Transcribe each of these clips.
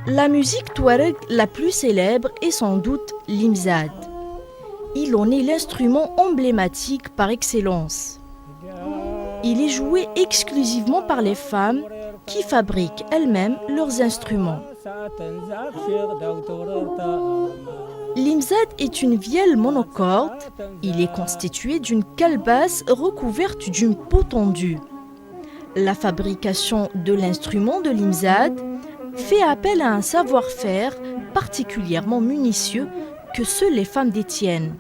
La musique touareg la plus célèbre est sans doute l'imzad. Il en est l'instrument emblématique par excellence. Il est joué exclusivement par les femmes qui fabriquent elles-mêmes leurs instruments. L'imzad est une vielle monocorde. Il est constitué d'une calebasse recouverte d'une peau tendue. La fabrication de l'instrument de l'imzad fait appel à un savoir-faire particulièrement minutieux que seules les femmes détiennent.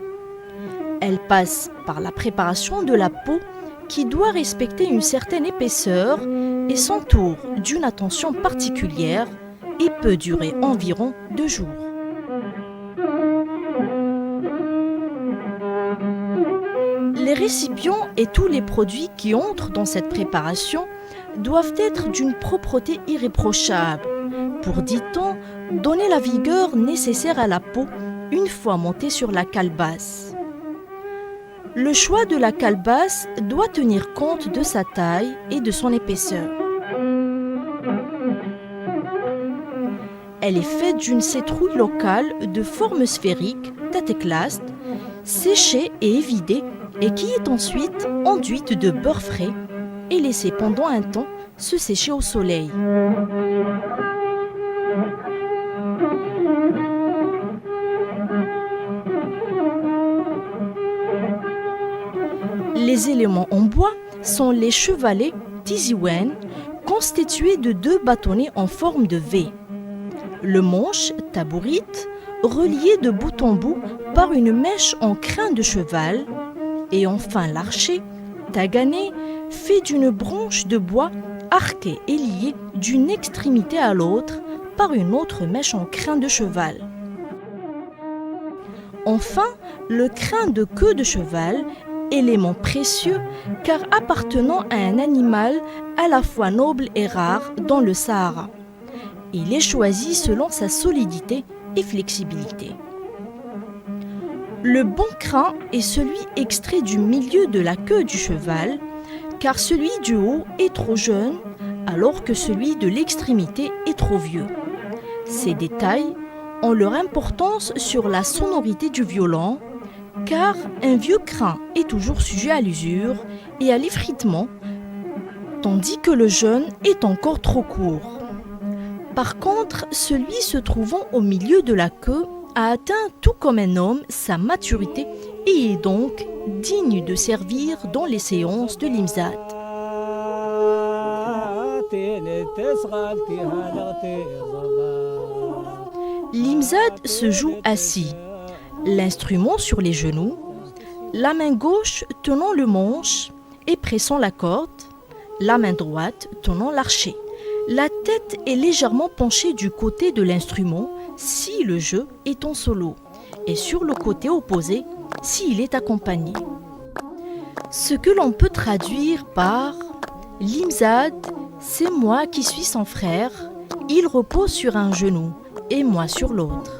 Elle passe par la préparation de la peau qui doit respecter une certaine épaisseur et s'entoure d'une attention particulière et peut durer environ 2 jours. Les récipients et tous les produits qui entrent dans cette préparation doivent être d'une propreté irréprochable pour, dit-on, donner la vigueur nécessaire à la peau une fois montée sur la calebasse. Le choix de la calebasse doit tenir compte de sa taille et de son épaisseur. Elle est faite d'une citrouille locale de forme sphérique, tateklast, séchée et évidée et qui est ensuite enduite de beurre frais et laissée pendant un temps se sécher au soleil. Les éléments en bois sont les chevalets tiziwen, constitués de 2 bâtonnets en forme de V. Le manche, tabourite, relié de bout en bout par une mèche en crin de cheval. Et enfin l'archet, tagané, fait d'une branche de bois arquée et liée d'une extrémité à l'autre par une autre mèche en crin de cheval. Enfin, le crin de queue de cheval, élément précieux car appartenant à un animal à la fois noble et rare dans le Sahara. Il est choisi selon sa solidité et flexibilité. Le bon crin est celui extrait du milieu de la queue du cheval, car celui du haut est trop jeune, alors que celui de l'extrémité est trop vieux. Ces détails ont leur importance sur la sonorité du violon, car un vieux crin est toujours sujet à l'usure et à l'effritement, tandis que le jeune est encore trop court. Par contre, celui se trouvant au milieu de la queue a atteint tout comme un homme sa maturité et est donc digne de servir dans les séances de l'imzad. L'imzad se joue assis, l'instrument sur les genoux, la main gauche tenant le manche et pressant la corde, la main droite tenant l'archet. La tête est légèrement penchée du côté de l'instrument si le jeu est en solo et sur le côté opposé s'il est accompagné. Ce que l'on peut traduire par « l'imzad, c'est moi qui suis son frère, il repose sur un genou et moi sur l'autre ».